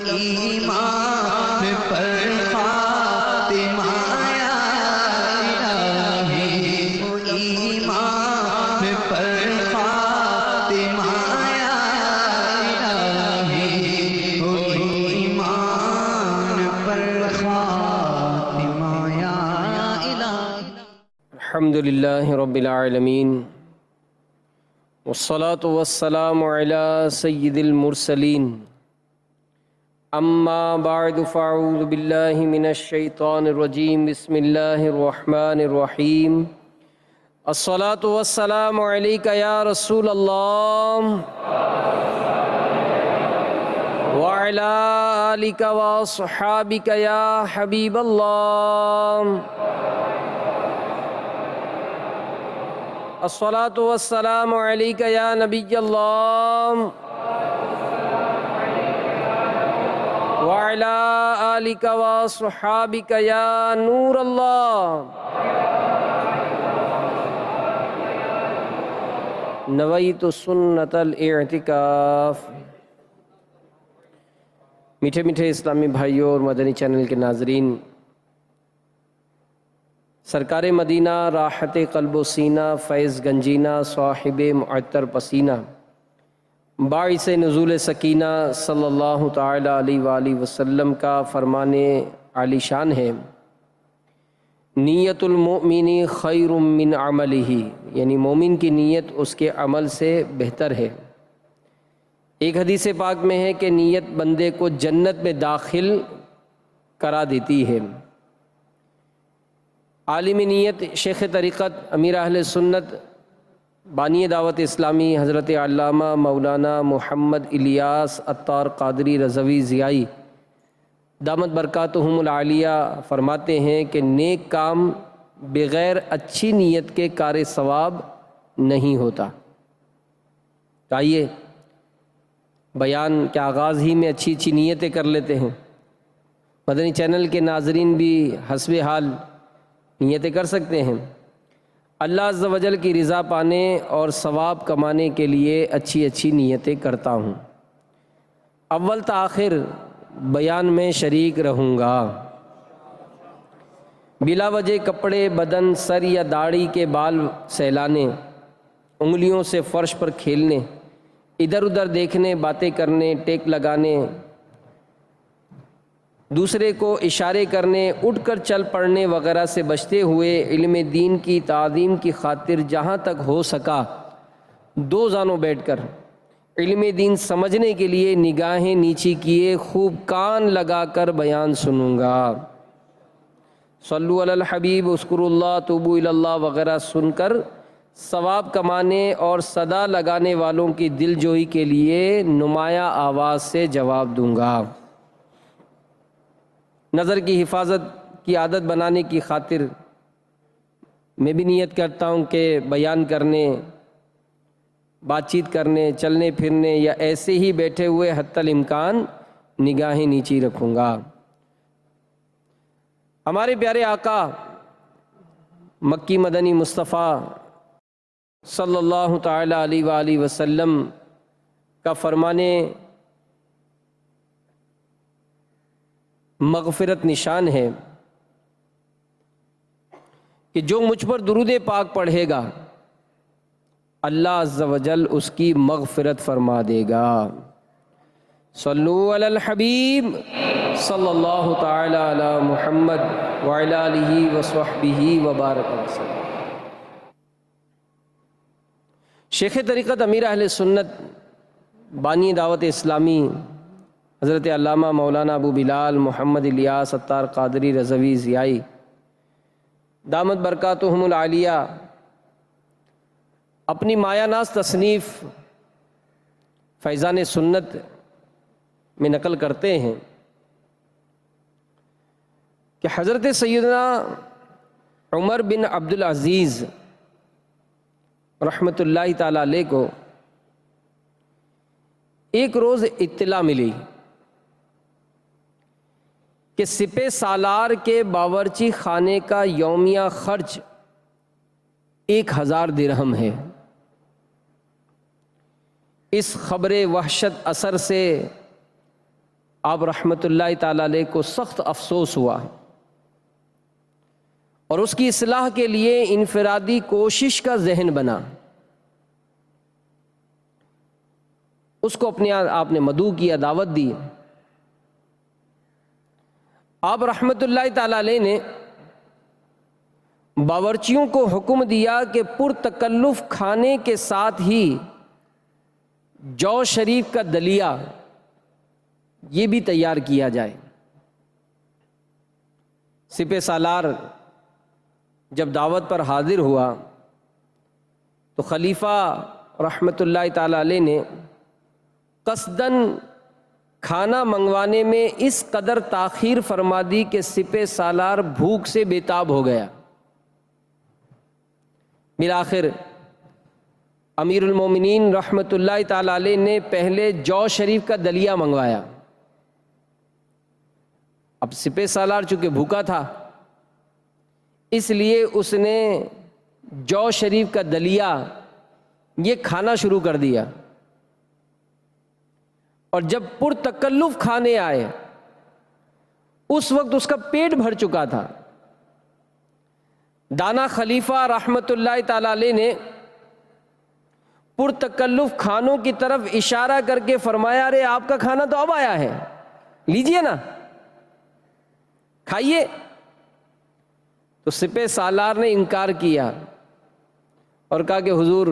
ایمان پر خاتمہ یا الہی، ایمان پر خاتمہ یا الہی، ایمان پر خاتمہ یا الہی۔ الحمدللہ رب العالمین، والصلاة والسلام على سید المرسلین، اما بعد فاعوذ باللہ من الشیطان الرجیم، بسم اللہ الرحمن الرحیم۔ الصلاة والسلام علیک یا رسول اللہ وعلی آلک واصحابک یا حبیب اللہ۔ الصلاة والسلام علیک یا نبی اللہ وعلی آلک واصحابک یا نور اللہ۔ نویت سنت الاعتکاف۔ میٹھے میٹھے اسلامی بھائیوں اور مدنی چینل کے ناظرین، سرکار مدینہ راحت قلب و سینہ فیض گنجینہ صاحب معطر پسینہ باعث نزول سکینہ صلی اللہ تعالی علیہ وآلہ وسلم کا فرمان عالی شان ہے، نیت المؤمن خیر من عملہ، یعنی مومن کی نیت اس کے عمل سے بہتر ہے۔ ایک حدیث پاک میں ہے کہ نیت بندے کو جنت میں داخل کرا دیتی ہے۔ عالم نیت شیخ طریقت امیر اہل سنت بانی دعوت اسلامی حضرت علامہ مولانا محمد الیاس عطار قادری رضوی ضیائی دامت برکاتہم العالیہ فرماتے ہیں کہ نیک کام بغیر اچھی نیت کے کار ثواب نہیں ہوتا۔ آئیے بیان کے آغاز ہی میں اچھی اچھی نیتیں کر لیتے ہیں۔ مدنی چینل کے ناظرین بھی حسب حال نیتیں کر سکتے ہیں۔ اللہ عز و جل کی رضا پانے اور ثواب کمانے کے لیے اچھی اچھی نیتیں کرتا ہوں۔ اول تا آخر بیان میں شریک رہوں گا۔ بلا وجہ کپڑے بدن سر یا داڑھی کے بال سہلانے، انگلیوں سے فرش پر کھیلنے، ادھر ادھر دیکھنے، باتیں کرنے، ٹیک لگانے، دوسرے کو اشارے کرنے، اٹھ کر چل پڑنے وغیرہ سے بچتے ہوئے علم دین کی تعظیم کی خاطر جہاں تک ہو سکا دو زانوں بیٹھ کر علم دین سمجھنے کے لیے نگاہیں نیچی کیے خوب کان لگا کر بیان سنوں گا۔ صلو علی الحبیب، اذکروا اللہ، توبوا الی اللہ وغیرہ سن کر ثواب کمانے اور صدا لگانے والوں کی دل جوئی کے لیے نمایاں آواز سے جواب دوں گا۔ نظر کی حفاظت کی عادت بنانے کی خاطر میں بھی نیت کرتا ہوں کہ بیان کرنے، بات چیت کرنے، چلنے پھرنے یا ایسے ہی بیٹھے ہوئے حتی الامکان نگاہیں نیچی رکھوں گا۔ ہمارے پیارے آقا مکی مدنی مصطفیٰ صلی اللہ تعالی علیہ وآلہ وسلم کا فرمانے مغفرت نشان ہے کہ جو مجھ پر درود پاک پڑھے گا اللہ عز و جل اس کی مغفرت فرما دے گا۔ صلو علی الحبیب صلی اللہ تعالی علی محمد وعلی آلہ وصحبہ وبارک وسلم۔ شیخ طریقت امیر اہل سنت بانی دعوت اسلامی حضرت علامہ مولانا ابو بلال محمد الیاس عطار قادری رضوی ضیائی دامت برکاتہم العالیہ اپنی مایہ ناز تصنیف فیضان سنت میں نقل کرتے ہیں کہ حضرت سیدنا عمر بن عبدالعزیز رحمۃ اللہ تعالی علیہ کو ایک روز اطلاع ملی کہ سپہ سالار کے باورچی خانے کا یومیہ خرچ 1000 درہم ہے۔ اس خبر وحشت اثر سے آپ رحمۃ اللہ تعالی علیہ کو سخت افسوس ہوا اور اس کی اصلاح کے لیے انفرادی کوشش کا ذہن بنا. اس کو اپنے آپ نے مدعو کیا، دعوت دی. آپ رحمۃ اللہ تعالی علیہ نے باورچیوں کو حکم دیا کہ پرتکلف کھانے کے ساتھ ہی جو شریف کا دلیا یہ بھی تیار کیا جائے. سپہ سالار جب دعوت پر حاضر ہوا تو خلیفہ رحمۃ اللہ تعالی علیہ نے قصداً کھانا منگوانے میں اس قدر تاخیر فرما دی کہ سپہ سالار بھوک سے بے تاب ہو گیا. بالآخر امیر المومنین رحمۃ اللہ تعالی علیہ نے پہلے جو شریف کا دلیا منگوایا. اب سپہ سالار چونکہ بھوکا تھا اس لیے اس نے جو شریف کا دلیا یہ کھانا شروع کر دیا. اور جب پرتکلف کھانے آئے اس وقت اس کا پیٹ بھر چکا تھا. دانا خلیفہ رحمۃ اللہ تعالی علیہ نے پرتکلف کھانوں کی طرف اشارہ کر کے فرمایا، ارے آپ کا کھانا تو اب آیا ہے، لیجئے نا، کھائیے. تو سپہ سالار نے انکار کیا اور کہا کہ حضور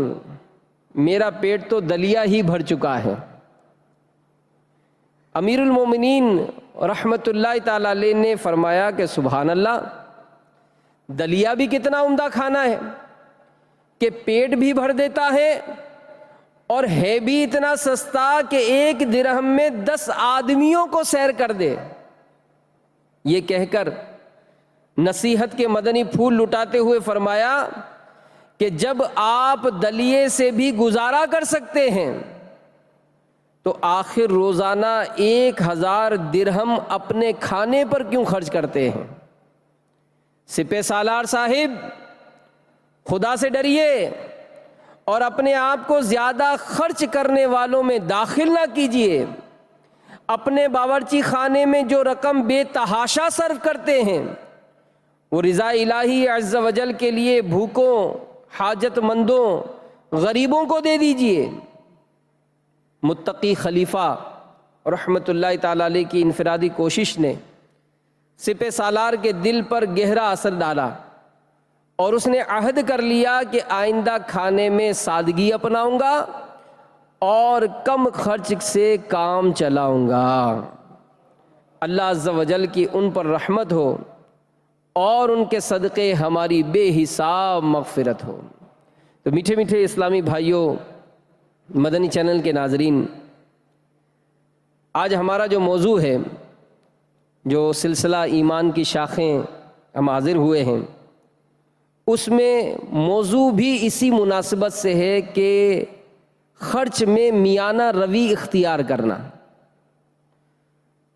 میرا پیٹ تو دلیا ہی بھر چکا ہے. امیر المومنین رحمۃ اللہ تعالی علیہ نے فرمایا کہ سبحان اللہ، دلیا بھی کتنا عمدہ کھانا ہے کہ پیٹ بھی بھر دیتا ہے اور ہے بھی اتنا سستا کہ 1 درہم میں 10 آدمیوں کو سیر کر دے. یہ کہہ کر نصیحت کے مدنی پھول لٹاتے ہوئے فرمایا کہ جب آپ دلیے سے بھی گزارا کر سکتے ہیں تو آخر روزانہ 1000 درہم اپنے کھانے پر کیوں خرچ کرتے ہیں؟ سپہ سالار صاحب، خدا سے ڈریے اور اپنے آپ کو زیادہ خرچ کرنے والوں میں داخل نہ کیجیے. اپنے باورچی خانے میں جو رقم بے تحاشا صرف کرتے ہیں وہ رضا الہی عز و جل کے لیے بھوکوں، حاجت مندوں، غریبوں کو دے دیجیے. متقی خلیفہ رحمۃ اللہ تعالی علیہ کی انفرادی کوشش نے سپہ سالار کے دل پر گہرا اثر ڈالا اور اس نے عہد کر لیا کہ آئندہ کھانے میں سادگی اپناؤں گا اور کم خرچ سے کام چلاؤں گا. اللہ عز و جل کی ان پر رحمت ہو اور ان کے صدقے ہماری بے حساب مغفرت ہو. تو میٹھے میٹھے اسلامی بھائیوں، مدنی چینل کے ناظرین، آج ہمارا جو موضوع ہے، جو سلسلہ ایمان کی شاخیں ہم حاضر ہوئے ہیں، اس میں موضوع بھی اسی مناسبت سے ہے کہ خرچ میں میانہ روی اختیار کرنا.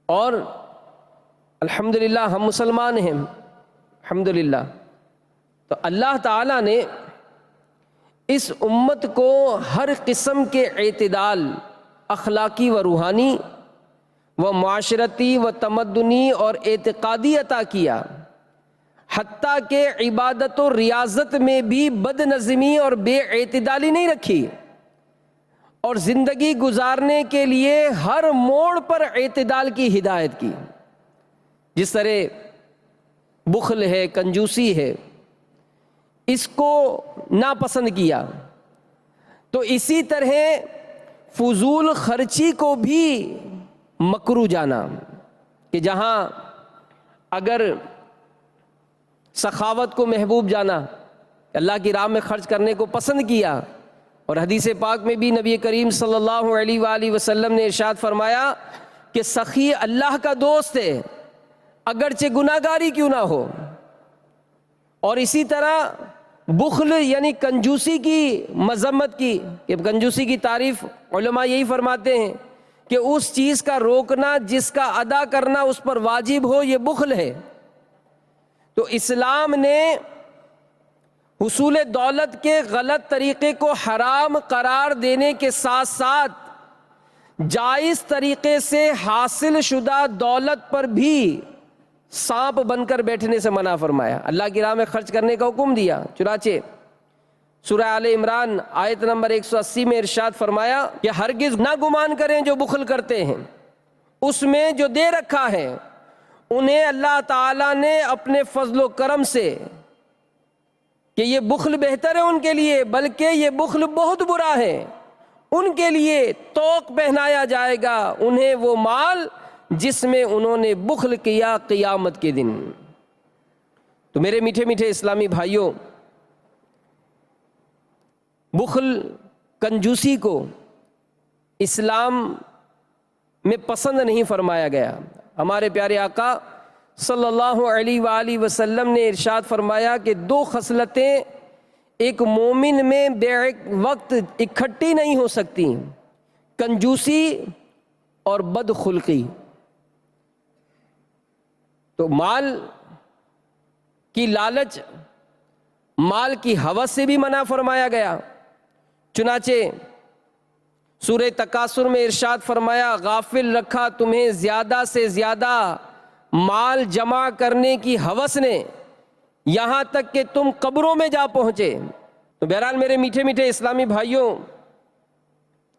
اور الحمدللہ ہم مسلمان ہیں، الحمدللہ. تو اللہ تعالیٰ نے اس امت کو ہر قسم کے اعتدال، اخلاقی و روحانی و معاشرتی و تمدنی اور اعتقادی عطا کیا، حتیٰ کہ عبادت و ریاضت میں بھی بد نظمی اور بے اعتدالی نہیں رکھی، اور زندگی گزارنے کے لیے ہر موڑ پر اعتدال کی ہدایت کی. جس طرح بخل ہے، کنجوسی ہے، اس کو ناپسند کیا، تو اسی طرح فضول خرچی کو بھی مکروہ جانا، کہ جہاں اگر سخاوت کو محبوب جانا، اللہ کی راہ میں خرچ کرنے کو پسند کیا. اور حدیث پاک میں بھی نبی کریم صلی اللہ علیہ وآلہ وسلم نے ارشاد فرمایا کہ سخی اللہ کا دوست ہے اگرچہ گناہگاری کیوں نہ ہو. اور اسی طرح بخل یعنی کنجوسی کی مذمت کی، کہ کنجوسی کی تعریف علماء یہی فرماتے ہیں کہ اس چیز کا روکنا جس کا ادا کرنا اس پر واجب ہو، یہ بخل ہے. تو اسلام نے حصول دولت کے غلط طریقے کو حرام قرار دینے کے ساتھ ساتھ جائز طریقے سے حاصل شدہ دولت پر بھی سانپ بن کر بیٹھنے سے منع فرمایا، اللہ کی راہ میں خرچ کرنے کا حکم دیا۔ چنانچہ سورہ آل عمران آیت نمبر 180 میں ارشاد فرمایا کہ ہرگز نہ گمان کریں جو بخل کرتے ہیں، اس میں جو دے رکھا ہے انہیں اللہ تعالیٰ نے اپنے فضل و کرم سے، کہ یہ بخل بہتر ہے ان کے لیے، بلکہ یہ بخل بہت برا ہے، ان کے لیے طوق پہنایا جائے گا انہیں وہ مال جس میں انہوں نے بخل کیا قیامت کے دن۔ تو میرے میٹھے میٹھے اسلامی بھائیوں، بخل، کنجوسی کو اسلام میں پسند نہیں فرمایا گیا۔ ہمارے پیارے آقا صلی اللہ علیہ وآلہ وسلم نے ارشاد فرمایا کہ دو خصلتیں ایک مومن میں بیک وقت اکٹھی نہیں ہو سکتی، کنجوسی اور بدخلقی۔ تو مال کی لالچ، مال کی ہوس سے بھی منع فرمایا گیا۔ چنانچہ سورہ تکاثر میں ارشاد فرمایا، غافل رکھا تمہیں زیادہ سے زیادہ مال جمع کرنے کی ہوس نے، یہاں تک کہ تم قبروں میں جا پہنچے۔ تو بہرحال میرے میٹھے میٹھے اسلامی بھائیوں،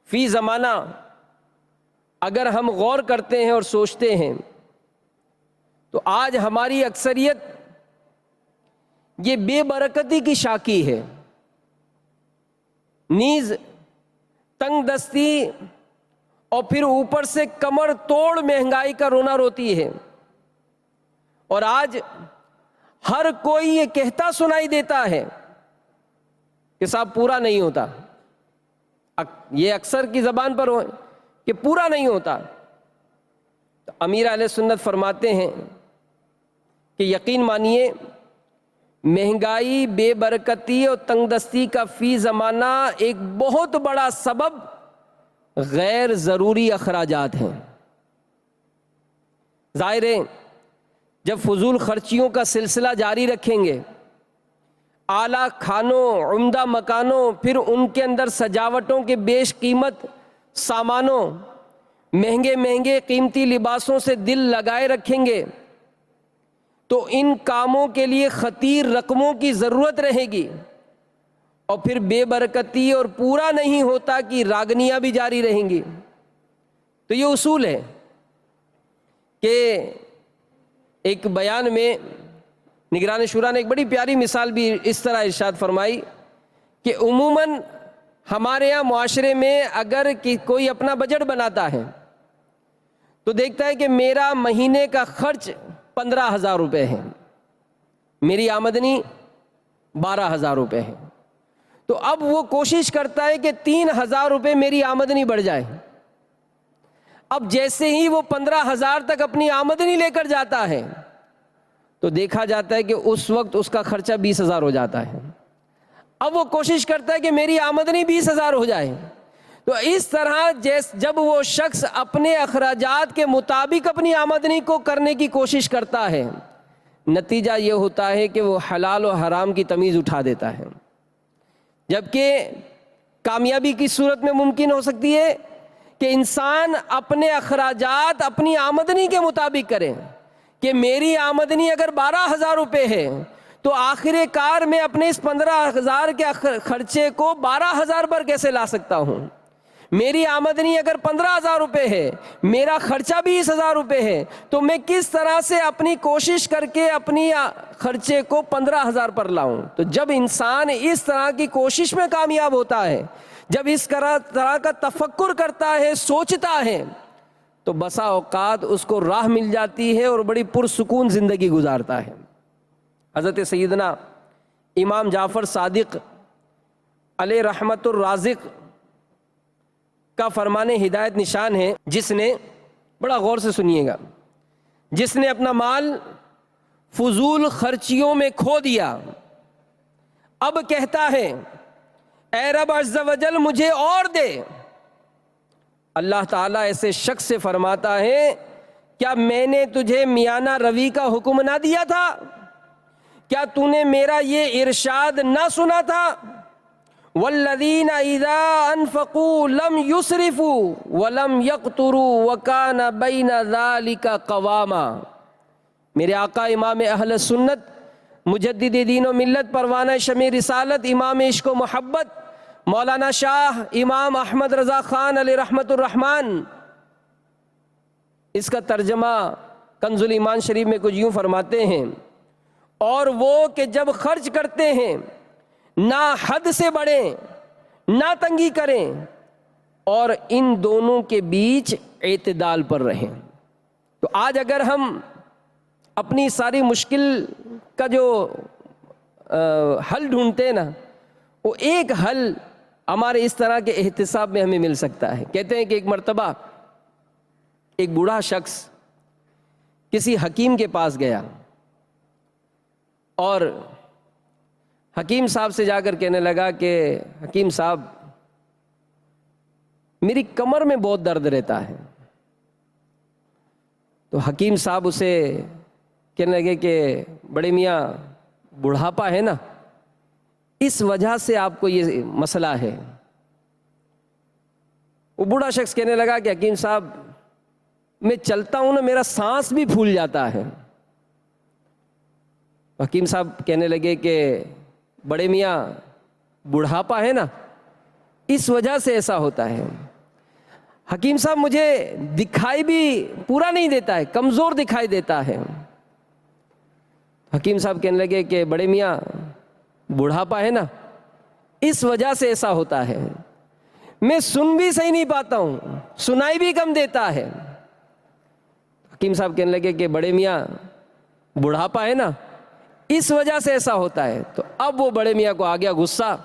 فی زمانہ اگر ہم غور کرتے ہیں اور سوچتے ہیں تو آج ہماری اکثریت یہ بے برکتی کی شاکی ہے، نیز تنگ دستی اور پھر اوپر سے کمر توڑ مہنگائی کا رونا روتی ہے۔ اور آج ہر کوئی یہ کہتا سنائی دیتا ہے کہ صاحب پورا نہیں ہوتا، یہ اکثر کی زبان پر ہو کہ پورا نہیں ہوتا۔ تو امیر اہل سنت فرماتے ہیں کہ یقین مانیے، مہنگائی، بے برکتی اور تنگ دستی کا فی زمانہ ایک بہت بڑا سبب غیر ضروری اخراجات ہیں۔ ظاہر ہے جب فضول خرچیوں کا سلسلہ جاری رکھیں گے، اعلیٰ کھانوں، عمدہ مکانوں، پھر ان کے اندر سجاوٹوں کے بیش قیمت سامانوں، مہنگے مہنگے قیمتی لباسوں سے دل لگائے رکھیں گے تو ان کاموں کے لیے خطیر رقموں کی ضرورت رہے گی، اور پھر بے برکتی اور پورا نہیں ہوتا کی راگنیاں بھی جاری رہیں گی۔ تو یہ اصول ہے کہ ایک بیان میں نگران شورا نے ایک بڑی پیاری مثال بھی اس طرح ارشاد فرمائی کہ عموماً ہمارے یہاں معاشرے میں اگر کوئی اپنا بجٹ بناتا ہے تو دیکھتا ہے کہ میرا مہینے کا خرچ 15,000 روپے ہے، میری آمدنی 12,000 روپے ہے، تو اب وہ کوشش کرتا ہے کہ 3,000 روپے میری آمدنی بڑھ جائے۔ اب جیسے ہی وہ 15,000 تک اپنی آمدنی لے کر جاتا ہے تو دیکھا جاتا ہے کہ اس وقت اس کا خرچہ 20,000 ہو جاتا ہے۔ اب وہ کوشش کرتا ہے کہ میری آمدنی 20,000 ہو جائے۔ تو اس طرح جب وہ شخص اپنے اخراجات کے مطابق اپنی آمدنی کو کرنے کی کوشش کرتا ہے، نتیجہ یہ ہوتا ہے کہ وہ حلال و حرام کی تمیز اٹھا دیتا ہے، جبکہ کامیابی کی صورت میں ممکن ہو سکتی ہے کہ انسان اپنے اخراجات اپنی آمدنی کے مطابق کرے، کہ میری آمدنی اگر 12,000 روپے ہے تو آخر کار میں اپنے اس 15,000 کے خرچے کو 12,000 پر کیسے لا سکتا ہوں۔ میری آمدنی اگر 15,000 روپے ہے، میرا خرچہ 20,000 روپے ہے، تو میں کس طرح سے اپنی کوشش کر کے اپنی خرچے کو 15,000 پر لاؤں۔ تو جب انسان اس طرح کی کوشش میں کامیاب ہوتا ہے، جب اس طرح کا تفکر کرتا ہے، سوچتا ہے، تو بسا اوقات اس کو راہ مل جاتی ہے اور بڑی پرسکون زندگی گزارتا ہے۔ حضرت سیدنا امام جعفر صادق علیہ رحمت الرازق کا فرمان ہدایت نشان ہے، جس نے، بڑا غور سے سنیے گا، جس نے اپنا مال فضول خرچیوں میں کھو دیا، اب کہتا ہے اے رب عز و جل مجھے اور دے۔ اللہ تعالیٰ ایسے شخص سے فرماتا ہے، کیا میں نے تجھے میانہ روی کا حکم نہ دیا تھا؟ کیا تو نے میرا یہ ارشاد نہ سنا تھا؟ والذین اذا انفقوا لم یسرفوا ولم یقتروا وکان بین ذلک قواما۔ میرے آقا امام اہل سنت مجدد دین و ملت پروانہ شمع رسالت امام عشق و محبت مولانا شاہ امام احمد رضا خان علیہ رحمت الرحمن، اس کا ترجمہ کنز الایمان شریف میں کچھ یوں فرماتے ہیں، اور وہ کہ جب خرچ کرتے ہیں نہ حد سے بڑھیں نہ تنگی کریں، اور ان دونوں کے بیچ اعتدال پر رہیں۔ تو آج اگر ہم اپنی ساری مشکل کا جو حل ڈھونڈتے ہیں نا، وہ ایک حل ہمارے اس طرح کے احتساب میں ہمیں مل سکتا ہے۔ کہتے ہیں کہ ایک مرتبہ ایک بوڑھا شخص کسی حکیم کے پاس گیا اور حکیم صاحب سے جا کر کہنے لگا کہ حکیم صاحب میری کمر میں بہت درد رہتا ہے۔ تو حکیم صاحب اسے کہنے لگے کہ بڑے میاں بڑھاپا ہے نا، اس وجہ سے آپ کو یہ مسئلہ ہے۔ وہ بوڑھا شخص کہنے لگا کہ حکیم صاحب میں چلتا ہوں نا میرا سانس بھی پھول جاتا ہے۔ حکیم صاحب کہنے لگے کہ بڑے میاں بڑھاپا ہے نا، اس وجہ سے ایسا ہوتا ہے۔ حکیم صاحب مجھے دکھائی بھی پورا نہیں دیتا ہے، کمزور دکھائی دیتا ہے۔ حکیم صاحب کہنے لگے کہ بڑے میاں بڑھاپا ہے نا، اس وجہ سے ایسا ہوتا ہے، میں سن بھی صحیح نہیں پاتا ہوں، سنائی بھی کم دیتا ہے۔ حکیم صاحب کہنے لگے کہ بڑے میاں بڑھاپا ہے نا، اس وجہ سے ایسا ہوتا ہے۔ تو اب وہ بڑے میاں کو آ گیا غصہ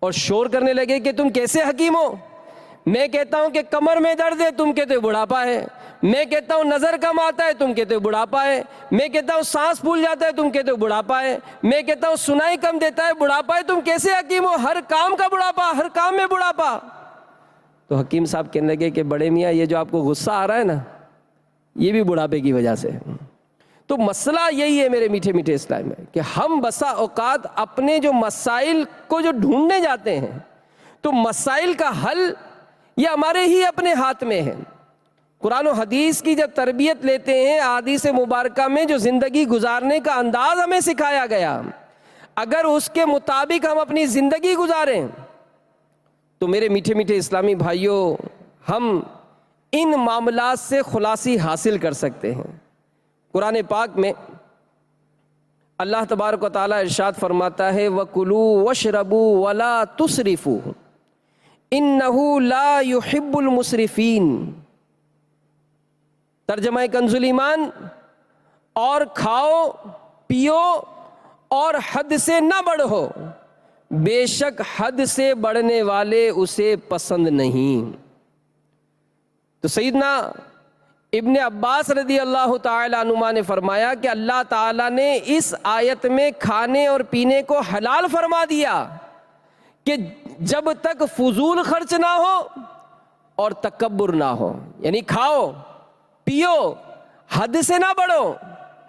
اور شور کرنے لگے کہ تم کیسے حکیم ہو؟ میں کہتا ہوں کہ کمر میں درد ہے، تم کہتے ہو بڑھاپا ہے۔ میں کہتا ہوں نظر کم آتا ہے، تم کہتے ہو بڑھاپا ہے۔ میں کہتا ہوں سانس پھول جاتا ہے، تم کہتے ہو بڑھاپا ہے۔ میں کہتا ہوں سنائی کم دیتا ہے، بڑھاپا ہے۔ تم کیسے حکیم ہو؟ ہر کام کا بڑھاپا، ہر کام میں بڑھاپا۔ تو حکیم صاحب کہنے لگے کہ بڑے میاں یہ جو آپ کو غصہ آ رہا ہے نا، یہ بھی بڑھاپے کی وجہ سے۔ تو مسئلہ یہی ہے میرے میٹھے میٹھے اسلام میں کہ ہم بسا اوقات اپنے جو مسائل کو جو ڈھونڈنے جاتے ہیں، تو مسائل کا حل یہ ہمارے ہی اپنے ہاتھ میں ہے۔ قرآن و حدیث کی جب تربیت لیتے ہیں، احادیث مبارکہ میں جو زندگی گزارنے کا انداز ہمیں سکھایا گیا، اگر اس کے مطابق ہم اپنی زندگی گزاریں تو میرے میٹھے میٹھے اسلامی بھائیوں، ہم ان معاملات سے خلاصی حاصل کر سکتے ہیں۔ قرآن پاک میں اللہ تبارک و تعالیٰ ارشاد فرماتا ہے وَكُلُوا وَاشْرَبُوا وَلَا تُسْرِفُوا إِنَّهُ لَا يُحِبُّ الْمُسْرِفِينَ۔ ترجمہ کنز الایمان، اور کھاؤ پیو اور حد سے نہ بڑھو، بے شک حد سے بڑھنے والے اسے پسند نہیں۔ تو سیدنا ابن عباس رضی اللہ تعالیٰ عنہما نے فرمایا کہ اللہ تعالیٰ نے اس آیت میں کھانے اور پینے کو حلال فرما دیا کہ جب تک فضول خرچ نہ ہو اور تکبر نہ ہو، یعنی کھاؤ پیو، حد سے نہ بڑھو،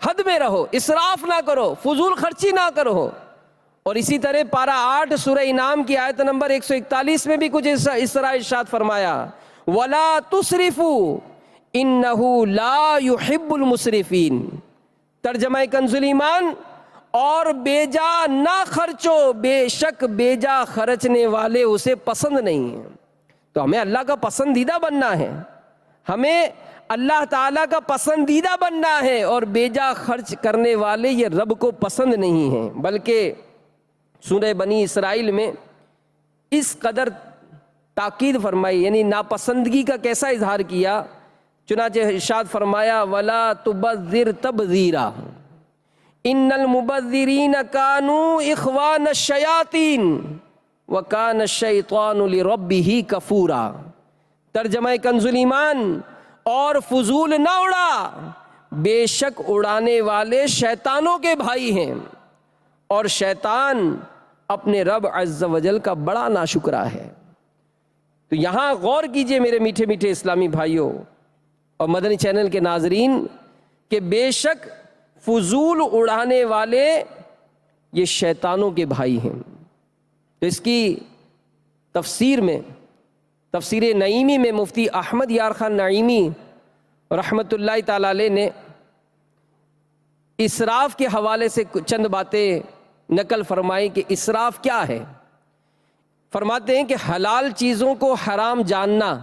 حد میں رہو، اسراف نہ کرو، فضول خرچی نہ کرو۔ اور اسی طرح پارہ 8 سورہ انعام کی آیت نمبر 141 میں بھی کچھ اس طرح ارشاد فرمایا وَلَا تُسْرِفُوا إِنَّهُ لَا يُحِبُّ الْمُسْرِفِينَ۔ ترجمہ کنز الایمان، اور بے جا نہ خرچو، بے شک بے جا خرچنے والے اسے پسند نہیں ہیں۔ تو ہمیں اللہ کا پسندیدہ بننا ہے، ہمیں اللہ تعالیٰ کا پسندیدہ بننا ہے، اور بے جا خرچ کرنے والے یہ رب کو پسند نہیں ہیں۔ بلکہ سورہ بنی اسرائیل میں اس قدر تاکید فرمائی، یعنی ناپسندگی کا کیسا اظہار کیا، چنانچہ ارشاد فرمایا وَلَا تُبَذِّرْ تَبْذِيرًا إِنَّ الْمُبَذِّرِينَ كَانُوا إِخْوَانَ الشَّيَاطِينِ وَكَانَ الشَّيْطَانُ لِرَبِّهِ كَفُورًا۔ ترجمہ کنز الایمان، اور فضول نہ اڑا، بے شک اڑانے والے شیطانوں کے بھائی ہیں، اور شیطان اپنے رب عز و جل کا بڑا ناشکرا ہے۔ تو یہاں غور کیجئے میرے میٹھے میٹھے اسلامی بھائیوں اور مدنی چینل کے ناظرین کہ بے شک فضول اڑانے والے یہ شیطانوں کے بھائی ہیں۔ تو اس کی تفسیر میں، تفسیر نعیمی میں مفتی احمد یار خان نعیمی رحمۃ اللہ تعالی علیہ نے اسراف کے حوالے سے چند باتیں نقل فرمائی کہ اسراف کیا ہے۔ فرماتے ہیں کہ حلال چیزوں کو حرام جاننا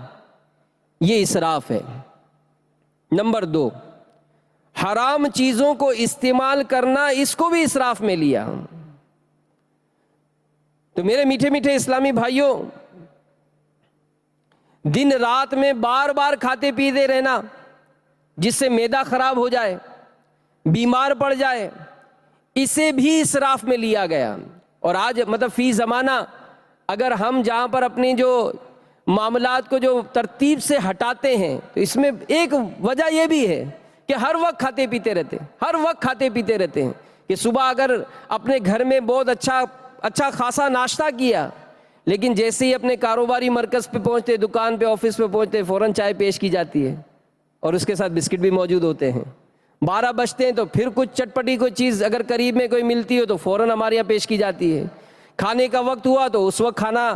یہ اسراف ہے۔ نمبر 2، حرام چیزوں کو استعمال کرنا، اس کو بھی اسراف میں لیا۔ تو میرے میٹھے میٹھے اسلامی بھائیوں، دن رات میں بار بار کھاتے پیتے رہنا جس سے معدہ خراب ہو جائے، بیمار پڑ جائے، اسے بھی اسراف میں لیا گیا۔ اور آج مطلب فی زمانہ اگر ہم جہاں پر اپنی جو معاملات کو جو ترتیب سے ہٹاتے ہیں تو اس میں ایک وجہ یہ بھی ہے کہ ہر وقت کھاتے پیتے رہتے ہیں، ہر وقت کھاتے پیتے رہتے ہیں کہ صبح اگر اپنے گھر میں بہت اچھا خاصا ناشتہ کیا، لیکن جیسے ہی اپنے کاروباری مرکز پہ پہنچتے، دکان پہ، آفس پہ پہنچتے، فوراً چائے پیش کی جاتی ہے اور اس کے ساتھ بسکٹ بھی موجود ہوتے ہیں۔ 12 بجتے ہیں تو پھر کچھ چٹپٹی کوئی چیز اگر قریب میں کوئی ملتی ہو تو فوراً ہمارے یہاں پیش کی جاتی ہے۔ کھانے کا وقت ہوا تو اس وقت کھانا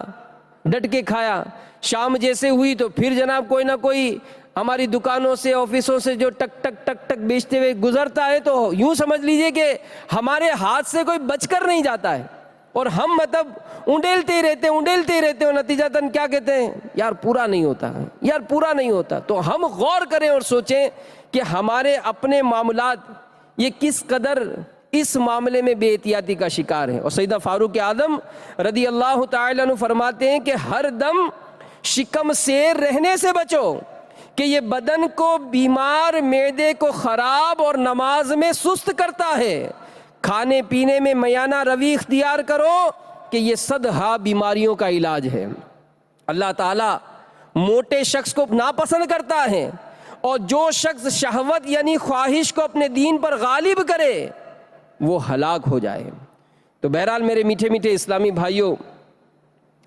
ڈٹ کے کھایا۔ شام جیسے ہوئی تو پھر جناب کوئی نہ کوئی ہماری دکانوں سے، آفسوں سے جو ٹک ٹک ٹک ٹک بیچتے ہوئے گزرتا ہے تو یوں سمجھ لیجئے کہ ہمارے ہاتھ سے کوئی بچ کر نہیں جاتا ہے اور ہم مطلب اونڈیلتے ہی رہتے ہیں اور نتیجتاً کیا کہتے ہیں، یار پورا نہیں ہوتا، یار پورا نہیں ہوتا۔ تو ہم غور کریں اور سوچیں کہ ہمارے اپنے معاملات یہ کس قدر اس معاملے میں بے احتیاطی کا شکار ہے۔ اور سیدنا فاروق اعظم رضی اللہ تعالیٰ عنہ فرماتے ہیں کہ ہر دم شکم سیر رہنے سے بچو کہ یہ بدن کو بیمار، معدے کو خراب اور نماز میں سست کرتا ہے۔ کھانے پینے میں میانہ روی اختیار کرو کہ یہ 100 بیماریوں کا علاج ہے۔ اللہ تعالیٰ موٹے شخص کو ناپسند کرتا ہے اور جو شخص شہوت یعنی خواہش کو اپنے دین پر غالب کرے وہ ہلاک ہو جائے۔ تو بہرحال میرے میٹھے میٹھے اسلامی بھائیوں،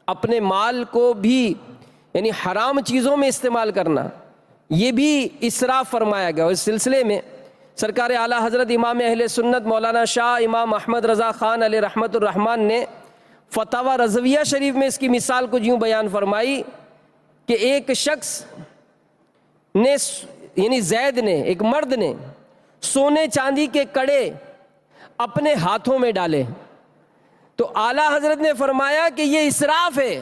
اپنے مال کو بھی یعنی حرام چیزوں میں استعمال کرنا یہ بھی اسراف فرمایا گیا۔ اور اس سلسلے میں سرکار اعلیٰ حضرت امام اہل سنت مولانا شاہ امام احمد رضا خان علیہ رحمۃ الرحمن نے فتاوی رضویہ شریف میں اس کی مثال کو یوں بیان فرمائی کہ ایک شخص نے یعنی زید نے، ایک مرد نے سونے چاندی کے کڑے اپنے ہاتھوں میں ڈالے تو اعلیٰ حضرت نے فرمایا کہ یہ اسراف ہے،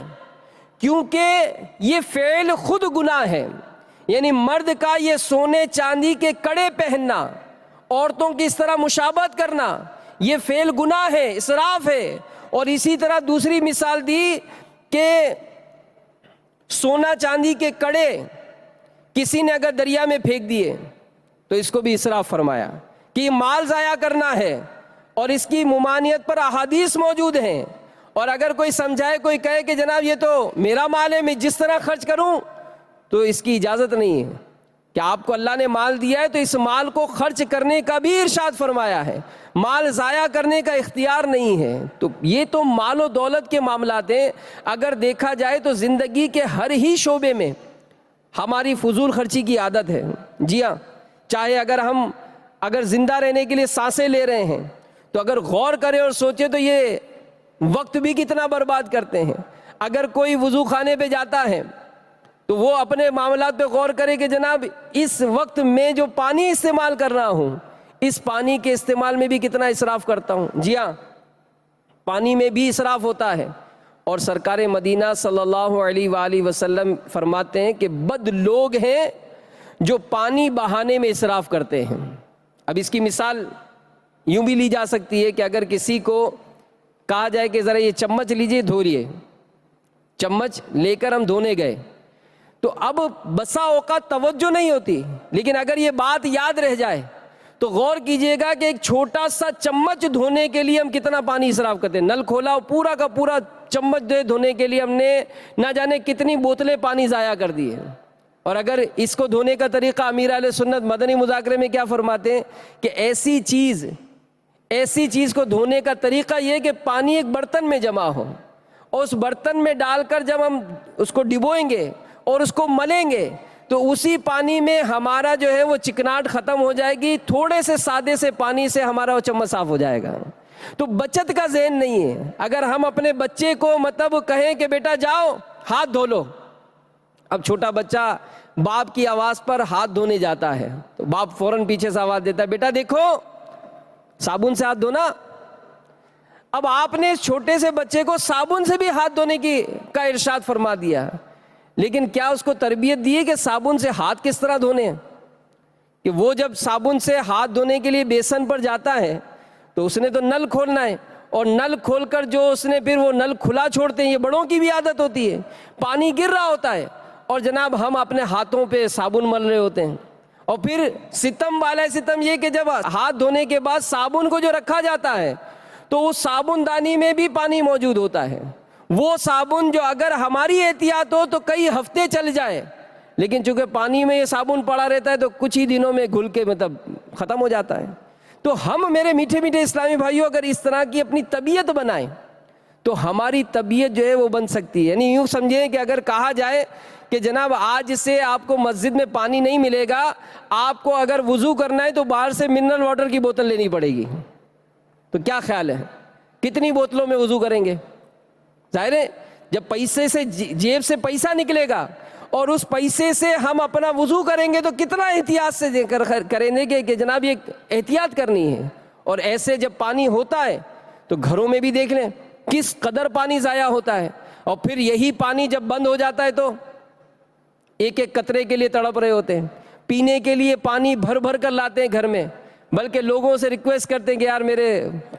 کیونکہ یہ فعل خود گناہ ہے۔ یعنی مرد کا یہ سونے چاندی کے کڑے پہننا، عورتوں کی اس طرح مشابہت کرنا، یہ فعل گناہ ہے، اسراف ہے۔ اور اسی طرح دوسری مثال دی کہ سونا چاندی کے کڑے کسی نے اگر دریا میں پھینک دیے تو اس کو بھی اسراف فرمایا کہ یہ مال ضائع کرنا ہے، اور اس کی ممانعت پر احادیث موجود ہیں۔ اور اگر کوئی سمجھائے، کوئی کہے کہ جناب یہ تو میرا مال ہے، میں جس طرح خرچ کروں، تو اس کی اجازت نہیں ہے کہ آپ کو اللہ نے مال دیا ہے تو اس مال کو خرچ کرنے کا بھی ارشاد فرمایا ہے، مال ضائع کرنے کا اختیار نہیں ہے۔ تو یہ تو مال و دولت کے معاملات ہیں۔ اگر دیکھا جائے تو زندگی کے ہر ہی شعبے میں ہماری فضول خرچی کی عادت ہے۔ جی ہاں، چاہے اگر زندہ رہنے کے لیے سانسیں لے رہے ہیں تو اگر غور کریں اور سوچیں تو یہ وقت بھی کتنا برباد کرتے ہیں۔ اگر کوئی وضو خانے پہ جاتا ہے تو وہ اپنے معاملات پہ غور کرے کہ جناب اس وقت میں جو پانی استعمال کر رہا ہوں، اس پانی کے استعمال میں بھی کتنا اسراف کرتا ہوں۔ جی ہاں، پانی میں بھی اسراف ہوتا ہے۔ اور سرکار مدینہ صلی اللہ علیہ وآلہ وسلم فرماتے ہیں کہ بد لوگ ہیں جو پانی بہانے میں اسراف کرتے ہیں۔ اب اس کی مثال یوں بھی لی جا سکتی ہے کہ اگر کسی کو کہا جائے کہ ذرا یہ چمچ لیجئے دھوئیے، چمچ لے کر ہم دھونے گئے تو اب بسا اوقات توجہ نہیں ہوتی، لیکن اگر یہ بات یاد رہ جائے تو غور کیجئے گا کہ ایک چھوٹا سا چمچ دھونے کے لیے ہم کتنا پانی اسراف کرتے ہیں۔ نل کھولا اور پورا کا پورا چمچ دھونے کے لیے ہم نے نہ جانے کتنی بوتلیں پانی ضائع کر دی ہیں۔ اور اگر اس کو دھونے کا طریقہ امیر اہل سنت مدنی مذاکرے میں کیا فرماتے ہیں کہ ایسی چیز کو دھونے کا طریقہ یہ کہ پانی ایک برتن میں جمع ہو اور اس برتن میں ڈال کر جب ہم اس کو ڈبوئیں گے اور اس کو ملیں گے تو اسی پانی میں ہمارا جو ہے وہ چکناٹ ختم ہو جائے گی، تھوڑے سے سادے سے پانی سے ہمارا وہ چمچ صاف ہو جائے گا۔ تو بچت کا ذہن نہیں ہے. اگر ہم اپنے بچے کو مطلب کہیں کہ بیٹا جاؤ ہاتھ دھو لو، اب چھوٹا بچہ باپ کی آواز پر ہاتھ دھونے جاتا ہے تو باپ فوراً پیچھے سے آواز دیتا ہے بیٹا دیکھو صابن سے ہاتھ دھونا. اب آپ نے اس چھوٹے سے بچے کو صابن سے بھی ہاتھ دھونے کا ارشاد فرما دیا، لیکن کیا اس کو تربیت دی ہے کہ صابن سے ہاتھ کس طرح دھونے ہیں؟ کہ وہ جب صابن سے ہاتھ دھونے کے لیے بیسن پر جاتا ہے تو اس نے تو نل کھولنا ہے، اور نل کھول کر جو اس نے پھر وہ نل کھلا چھوڑتے ہیں، یہ بڑوں کی بھی عادت ہوتی ہے، پانی گر رہا ہوتا ہے اور جناب ہم اپنے ہاتھوں پہ صابن مل رہے ہوتے ہیں. اور پھر ستم والا ستم یہ کہ جب ہاتھ دھونے کے بعد صابن کو جو رکھا جاتا ہے تو اس صابن دانی میں بھی پانی موجود ہوتا ہے. وہ صابن جو اگر ہماری احتیاط ہو تو کئی ہفتے چل جائے، لیکن چونکہ پانی میں یہ صابن پڑا رہتا ہے تو کچھ ہی دنوں میں گھل کے مطلب ختم ہو جاتا ہے. تو ہم میرے میٹھے میٹھے اسلامی بھائیوں اگر اس طرح کی اپنی طبیعت بنائیں تو ہماری طبیعت جو ہے وہ بن سکتی ہے. یعنی یوں سمجھیں کہ اگر کہا جائے کہ جناب آج سے آپ کو مسجد میں پانی نہیں ملے گا، آپ کو اگر وضو کرنا ہے تو باہر سے منرل واٹر کی بوتل لینی پڑے گی، تو کیا خیال ہے کتنی بوتلوں میں وضو کریں گے؟ ظاہر ہے جب پیسے سے جیب سے پیسہ نکلے گا اور اس پیسے سے ہم اپنا وضو کریں گے تو کتنا احتیاط سے کریں گے کہ جناب یہ احتیاط کرنی ہے. اور ایسے جب پانی ہوتا ہے تو گھروں میں بھی دیکھ لیں کس قدر پانی ضائع ہوتا ہے، اور پھر یہی پانی جب بند ہو جاتا ہے تو ایک ایک قطرے کے لیے تڑپ رہے ہوتے ہیں. پینے کے لیے پانی بھر بھر کر لاتے ہیں گھر میں، بلکہ لوگوں سے ریکویسٹ کرتے ہیں کہ یار میرے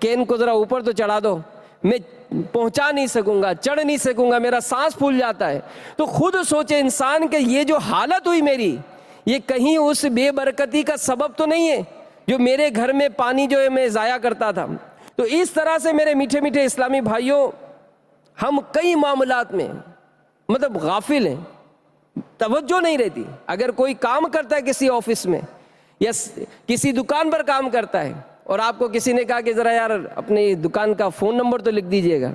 کین کو ذرا اوپر تو چڑھا دو، میں پہنچا نہیں سکوں گا، چڑھ نہیں سکوں گا، میرا سانس پھول جاتا ہے. تو خود سوچے انسان کہ یہ جو حالت ہوئی میری، یہ کہیں اس بے برکتی کا سبب تو نہیں ہے جو میرے گھر میں پانی جو ہے میں ضائع کرتا تھا. تو اس طرح سے میرے میٹھے میٹھے اسلامی بھائیوں ہم کئی معاملات میں مطلب غافل ہیں، توجہ نہیں رہتی. اگر کوئی کام کرتا ہے کسی آفس میں یا کسی دکان پر کام کرتا ہے اور آپ کو کسی نے کہا کہ ذرا یار اپنی دکان کا فون نمبر تو لکھ دیجئے گا،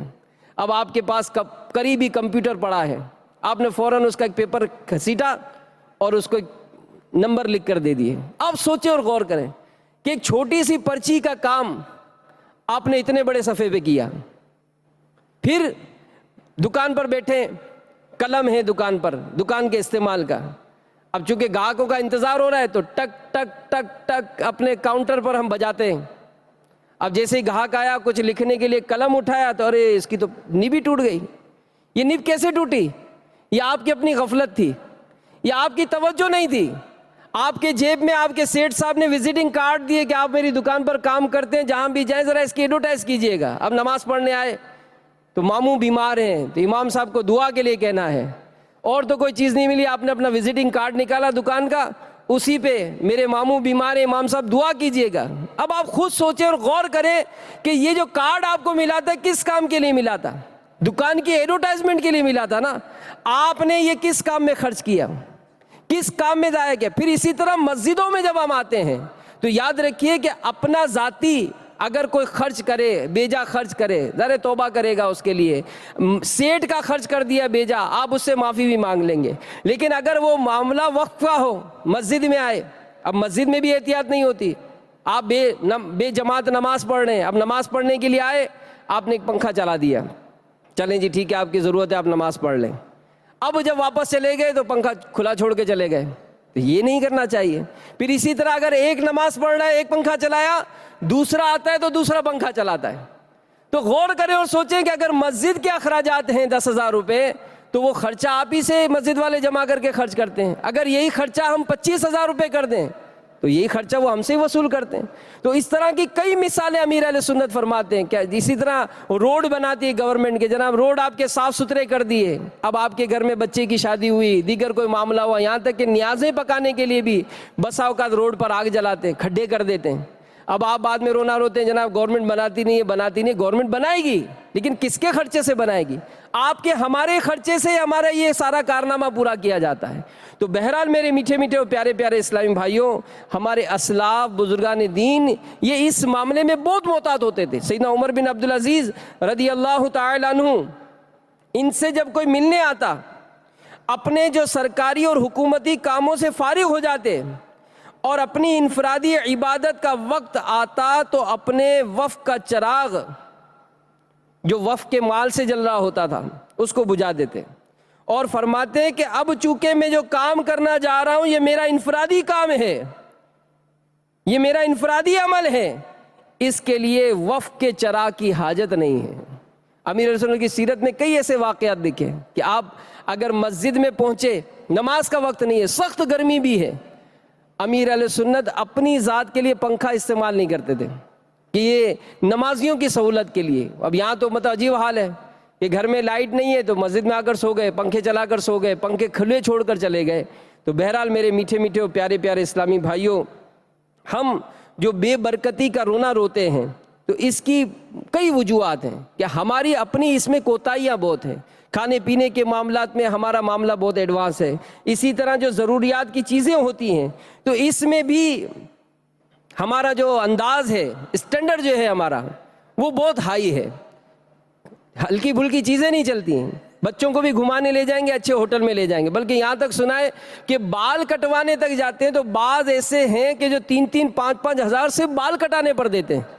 اب آپ کے پاس قریبی کمپیوٹر پڑا ہے، آپ نے فوراً اس کا ایک پیپر گھسیٹا اور اس کو ایک نمبر لکھ کر دے دیے. اب سوچیں اور غور کریں کہ ایک چھوٹی سی پرچی کا کام آپ نے اتنے بڑے صفحے پہ کیا. پھر دکان پر بیٹھے، قلم ہے دکان پر، دکان کے استعمال کا، اب چونکہ گاہکوں کا انتظار ہو رہا ہے تو ٹک ٹک ٹک ٹک اپنے کاؤنٹر پر ہم بجاتے ہیں. اب جیسے ہی گاہک آیا کچھ لکھنے کے لیے قلم اٹھایا تو ارے اس کی تو نب ہی ٹوٹ گئی. یہ نب کیسے ٹوٹی؟ یہ آپ کی اپنی غفلت تھی، یہ آپ کی توجہ نہیں تھی. آپ کے جیب میں آپ کے سیٹ صاحب نے وزٹنگ کارڈ دیے کہ آپ میری دکان پر کام کرتے ہیں، جہاں بھی جائیں ذرا اس کی ایڈورٹائز کیجئے گا. اب نماز پڑھنے آئے تو ماموں بیمار ہیں تو امام صاحب کو دعا کے لیے کہنا ہے، اور تو کوئی چیز نہیں ملی، آپ نے اپنا وزٹنگ کارڈ نکالا دکان کا، اسی پہ میرے ماموں بیمار ہیں امام صاحب دعا کیجئے گا. اب آپ خود سوچیں اور غور کریں کہ یہ جو کارڈ آپ کو ملا تھا کس کام کے لیے ملا تھا؟ دکان کی ایڈورٹائزمنٹ کے لیے ملا تھا نا. آپ نے یہ کس کام میں خرچ کیا، کس کام میں ضائع کیا؟ پھر اسی طرح مسجدوں میں جب ہم آتے ہیں تو یاد رکھیے کہ اپنا ذاتی اگر کوئی خرچ کرے، بیجا خرچ کرے، ذرا توبہ کرے گا اس کے لیے. سیٹ کا خرچ کر دیا بیجا، آپ اس سے معافی بھی مانگ لیں گے. لیکن اگر وہ معاملہ وقت کا ہو، مسجد میں آئے، اب مسجد میں بھی احتیاط نہیں ہوتی، آپ بے جماعت نماز پڑھ رہے ہیں، اب نماز پڑھنے کے لیے آئے، آپ نے ایک پنکھا چلا دیا، چلیں جی ٹھیک ہے آپ کی ضرورت ہے آپ نماز پڑھ لیں. اب جب واپس چلے گئے تو پنکھا کھلا چھوڑ کے چلے گئے، تو یہ نہیں کرنا چاہیے. پھر اسی طرح اگر ایک نماز پڑھ رہا ہے، ایک پنکھا چلایا، دوسرا آتا ہے تو دوسرا پنکھا چلاتا ہے. تو غور کریں اور سوچیں کہ اگر مسجد کے اخراجات ہیں 10,000 روپے تو وہ خرچہ آپ ہی سے مسجد والے جمع کر کے خرچ کرتے ہیں. اگر یہی خرچہ ہم 25,000 روپے کر دیں تو یہی خرچہ وہ ہم سے وصول کرتے ہیں. تو اس طرح کی کئی مثالیں امیر اہل سنت فرماتے ہیں. کیا اسی طرح روڈ بناتی ہے گورنمنٹ کے، جناب روڈ آپ کے صاف ستھرے کر دیے، اب آپ کے گھر میں بچے کی شادی ہوئی، دیگر کوئی معاملہ ہوا، یہاں تک کہ نیازیں پکانے کے لیے بھی بسا اوقات روڈ پر آگ جلاتے ہیں، کھڈے کر دیتے ہیں. اب آپ بعد میں رونا روتے ہیں جناب گورنمنٹ بناتی نہیں ہے، بناتی نہیں. گورنمنٹ بنائے گی لیکن کس کے خرچے سے بنائے گی؟ آپ کے ہمارے خرچے سے ہمارا یہ سارا کارنامہ پورا کیا جاتا ہے. تو بہرحال میرے میٹھے میٹھے اور پیارے پیارے اسلامی بھائیوں، ہمارے اسلاف بزرگان دین یہ اس معاملے میں بہت محتاط ہوتے تھے. سیدنا عمر بن عبدالعزیز رضی اللہ تعالی عنہ، ان سے جب کوئی ملنے آتا، اپنے جو سرکاری اور حکومتی کاموں سے فارغ ہو جاتے اور اپنی انفرادی عبادت کا وقت آتا تو اپنے وقف کا چراغ جو وقف کے مال سے جل رہا ہوتا تھا اس کو بجھا دیتے اور فرماتے ہیں کہ اب چونکہ میں جو کام کرنا جا رہا ہوں یہ میرا انفرادی کام ہے، یہ میرا انفرادی عمل ہے، اس کے لیے وقف کے چراغ کی حاجت نہیں ہے۔ امیر علیہ سنت کی سیرت میں کئی ایسے واقعات لکھے کہ آپ اگر مسجد میں پہنچے، نماز کا وقت نہیں ہے، سخت گرمی بھی ہے، امیر علیہ سنت اپنی ذات کے لیے پنکھا استعمال نہیں کرتے تھے کہ یہ نمازیوں کی سہولت کے لیے۔ اب یہاں تو مطلب عجیب حال ہے کہ گھر میں لائٹ نہیں ہے تو مسجد میں آ کر سو گئے، پنکھے چلا کر سو گئے، پنکھے کھلے چھوڑ کر چلے گئے۔ تو بہرحال میرے میٹھے میٹھے اور پیارے پیارے اسلامی بھائیوں، ہم جو بے برکتی کا رونا روتے ہیں تو اس کی کئی وجوہات ہیں کہ ہماری اپنی اس میں کوتاہیاں بہت ہیں۔ کھانے پینے کے معاملات میں ہمارا معاملہ بہت ایڈوانس ہے، اسی طرح جو ضروریات کی چیزیں ہوتی ہیں تو اس میں بھی ہمارا جو انداز ہے، اسٹینڈرڈ جو ہے ہمارا وہ بہت ہائی ہے، ہلکی پھلکی چیزیں نہیں چلتی ہیں۔ بچوں کو بھی گھمانے لے جائیں گے، اچھے ہوٹل میں لے جائیں گے، بلکہ یہاں تک سنا ہے کہ بال کٹوانے تک جاتے ہیں تو بعض ایسے ہیں کہ جو 3-3 5-5 ہزار سے بال کٹانے پر دیتے ہیں۔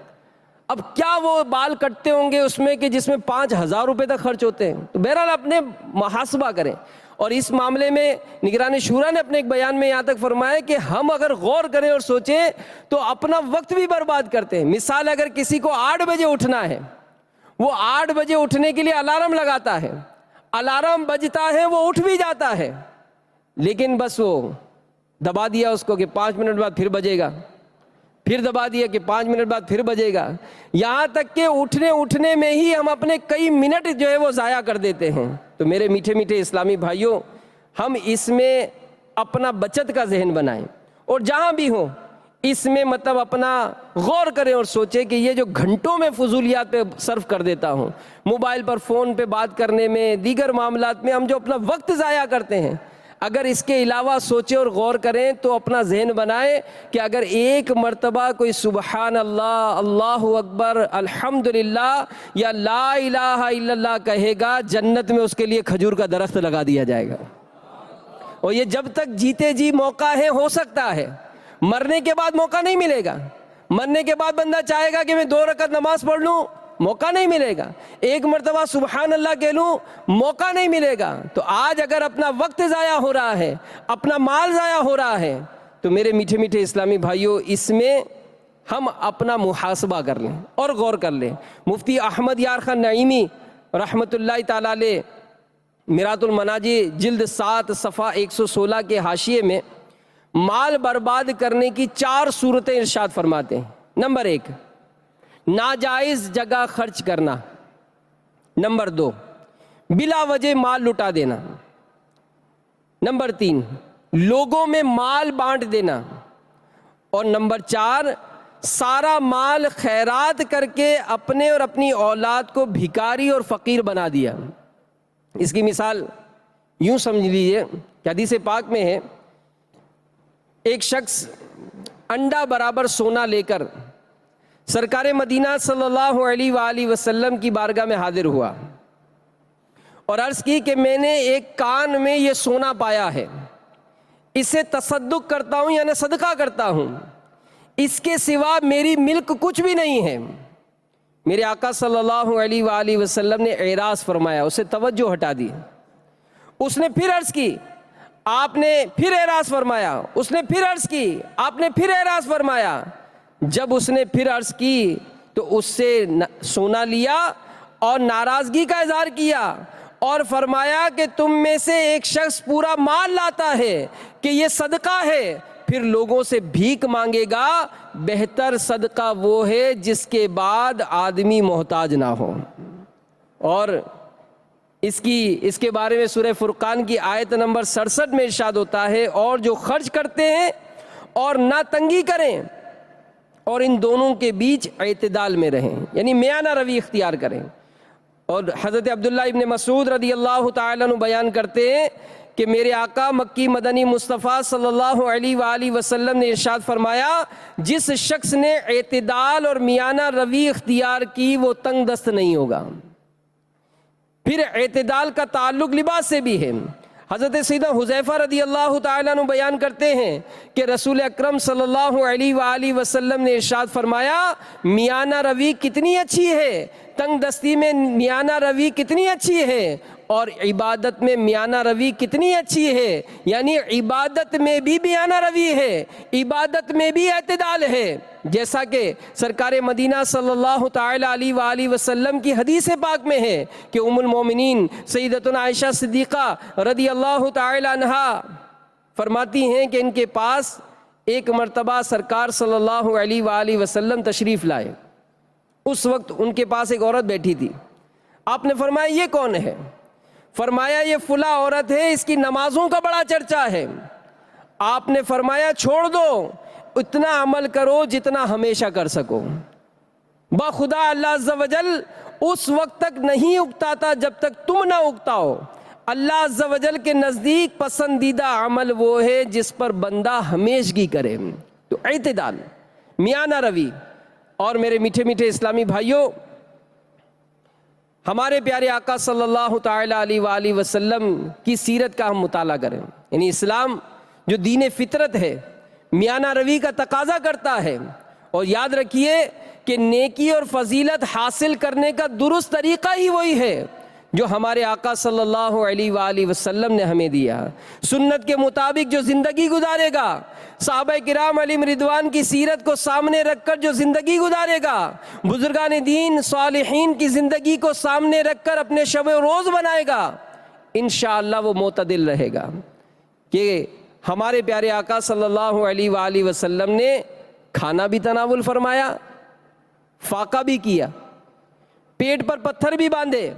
اب کیا وہ بال کٹتے ہوں گے اس میں کہ جس میں 5,000 روپے تک خرچ ہوتے ہیں؟ تو بہرحال اپنے محاسبہ کریں۔ اور اس معاملے میں نگران شورا نے اپنے ایک بیان میں یہاں تک فرمایا کہ ہم اگر غور کریں اور سوچیں تو اپنا وقت بھی برباد کرتے ہیں۔ مثال اگر کسی کو 8 بجے اٹھنا ہے، وہ 8 بجے اٹھنے کے لیے الارم لگاتا ہے، الارم بجتا ہے وہ اٹھ بھی جاتا ہے، لیکن بس وہ دبا دیا اس کو کہ 5 منٹ بعد پھر بجے گا، پھر دبا دیا کہ 5 منٹ بعد پھر بجے گا، یہاں تک کہ اٹھنے میں ہی ہم اپنے کئی منٹ جو ہے وہ ضائع کر دیتے ہیں۔ تو میرے میٹھے میٹھے اسلامی بھائیوں، ہم اس میں اپنا بچت کا ذہن بنائیں اور جہاں بھی ہوں اس میں مطلب اپنا غور کریں اور سوچیں کہ یہ جو گھنٹوں میں فضولیات پہ صرف کر دیتا ہوں، موبائل پر فون پہ بات کرنے میں، دیگر معاملات میں ہم جو اپنا وقت ضائع کرتے ہیں، اگر اس کے علاوہ سوچیں اور غور کریں تو اپنا ذہن بنائیں کہ اگر ایک مرتبہ کوئی سبحان اللہ، اللہ اکبر، الحمدللہ یا لا الہ الا اللہ کہے گا، جنت میں اس کے لیے کھجور کا درخت لگا دیا جائے گا۔ اور یہ جب تک جیتے جی موقع ہے، ہو سکتا ہے، مرنے کے بعد موقع نہیں ملے گا۔ مرنے کے بعد بندہ چاہے گا کہ میں 2 رکعت نماز پڑھ لوں، موقع نہیں ملے گا۔ ایک مرتبہ سبحان اللہ کہہ لوں، موقع نہیں ملے گا۔ تو آج اگر اپنا وقت ضائع ہو رہا ہے، اپنا مال ضائع ہو رہا ہے، تو میرے میٹھے میٹھے اسلامی بھائیوں، اس میں ہم اپنا محاسبہ کر لیں اور غور کر لیں۔ مفتی احمد یار خان نعیمی رحمۃ اللہ تعالی علیہ میرات المناجی جلد 7 صفحہ 116 کے حاشیے میں مال برباد کرنے کی 4 صورتیں ارشاد فرماتے ہیں۔ نمبر 1، ناجائز جگہ خرچ کرنا۔ نمبر 2، بلا وجہ مال لٹا دینا۔ نمبر 3، لوگوں میں مال بانٹ دینا۔ اور نمبر 4، سارا مال خیرات کر کے اپنے اور اپنی اولاد کو بھکاری اور فقیر بنا دیا۔ اس کی مثال یوں سمجھ لیجئے کہ حدیث پاک میں ہے، ایک شخص انڈا برابر سونا لے کر سرکار مدینہ صلی اللہ علیہ وآلہ وسلم کی بارگاہ میں حاضر ہوا اور عرض کی کہ میں نے ایک کان میں یہ سونا پایا ہے، اسے تصدق کرتا ہوں یعنی صدقہ کرتا ہوں، اس کے سوا میری ملک کچھ بھی نہیں ہے۔ میرے آقا صلی اللہ علیہ وآلہ وسلم نے اعراض فرمایا، اسے توجہ ہٹا دی۔ اس نے پھر عرض کی، آپ نے پھر اعراض فرمایا، اس نے پھر عرض کی، آپ نے پھر اعراض فرمایا۔ جب اس نے پھر عرض کی تو اس سے سونا لیا اور ناراضگی کا اظہار کیا اور فرمایا کہ تم میں سے ایک شخص پورا مال لاتا ہے کہ یہ صدقہ ہے، پھر لوگوں سے بھیک مانگے گا، بہتر صدقہ وہ ہے جس کے بعد آدمی محتاج نہ ہو۔ اور اس کے بارے میں سورہ فرقان کی آیت نمبر 67 میں ارشاد ہوتا ہے، اور جو خرچ کرتے ہیں اور نہ تنگی کریں اور ان دونوں کے بیچ اعتدال میں رہیں، یعنی میانہ روی اختیار کریں۔ اور حضرت عبداللہ ابن مسعود رضی اللہ تعالیٰ عنہ بیان کرتے ہیں کہ میرے آقا مکی مدنی مصطفیٰ صلی اللہ علیہ وآلہ وسلم نے ارشاد فرمایا، جس شخص نے اعتدال اور میانہ روی اختیار کی وہ تنگ دست نہیں ہوگا۔ پھر اعتدال کا تعلق لباس سے بھی ہے۔ حضرت سیدنا حذیفہ رضی اللہ تعالیٰ عنہ بیان کرتے ہیں کہ رسول اکرم صلی اللہ علیہ وآلہ وسلم نے ارشاد فرمایا میانہ روی کتنی اچھی ہے، تنگ دستی میں میانہ روی کتنی اچھی ہے، اور عبادت میں میانہ روی کتنی اچھی ہے، یعنی عبادت میں بھی میانہ روی ہے، عبادت میں بھی اعتدال ہے، جیسا کہ سرکار مدینہ صلی اللہ تعالی علیہ وآلہ وسلم کی حدیث پاک میں ہے کہ ام المومنین سیدتنا عائشہ صدیقہ رضی اللہ تعالی عنہا فرماتی ہیں کہ ان کے پاس ایک مرتبہ سرکار صلی اللہ علیہ وآلہ وسلم تشریف لائے۔ اس وقت ان کے پاس ایک عورت بیٹھی تھی۔ آپ نے فرمایا یہ کون ہے؟ فرمایا یہ فلاں عورت ہے، اس کی نمازوں کا بڑا چرچا ہے۔ آپ نے فرمایا چھوڑ دو، اتنا عمل کرو جتنا ہمیشہ کر سکو۔ بخدا اللہ عز و جل اس وقت تک نہیں اکتاتا جب تک تم نہ اکتاؤ۔ اللہ عز و جل کے نزدیک پسندیدہ عمل وہ ہے جس پر بندہ ہمیشگی کرے۔ تو اعتدال، میانہ روی۔ اور میرے میٹھے میٹھے اسلامی بھائیوں، ہمارے پیارے آقا صلی اللہ تعالی علیہ وآلہ وسلم کی سیرت کا ہم مطالعہ کریں، یعنی اسلام جو دین فطرت ہے میانہ روی کا تقاضا کرتا ہے۔ اور یاد رکھیے کہ نیکی اور فضیلت حاصل کرنے کا درست طریقہ ہی وہی ہے جو ہمارے آقا صلی اللہ علیہ وآلہ وسلم نے ہمیں دیا۔ سنت کے مطابق جو زندگی گزارے گا، صحابہ کرام علیہم رضوان کی سیرت کو سامنے رکھ کر جو زندگی گزارے گا، بزرگان دین صالحین کی زندگی کو سامنے رکھ کر اپنے شب و روز بنائے گا، انشاءاللہ وہ معتدل رہے گا۔ کہ ہمارے پیارے آقا صلی اللہ علیہ وآلہ وسلم نے کھانا بھی تناول فرمایا، فاقہ بھی کیا، پیٹ پر پتھر بھی باندھے،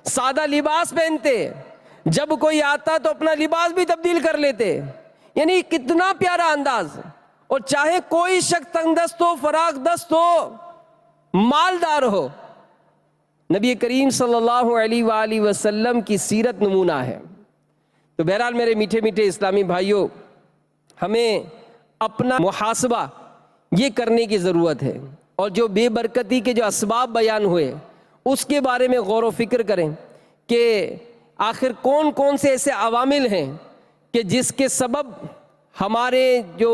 سادہ لباس پہنتے، جب کوئی آتا تو اپنا لباس بھی تبدیل کر لیتے، یعنی کتنا پیارا انداز۔ اور چاہے کوئی شخص تنگ دست ہو، فراخ دست ہو، مالدار ہو، نبی کریم صلی اللہ علیہ وآلہ وسلم کی سیرت نمونہ ہے۔ تو بہرحال میرے میٹھے میٹھے اسلامی بھائیوں، ہمیں اپنا محاسبہ یہ کرنے کی ضرورت ہے، اور جو بے برکتی کے جو اسباب بیان ہوئے اس کے بارے میں غور و فکر کریں کہ آخر کون کون سے ایسے عوامل ہیں کہ جس کے سبب ہمارے جو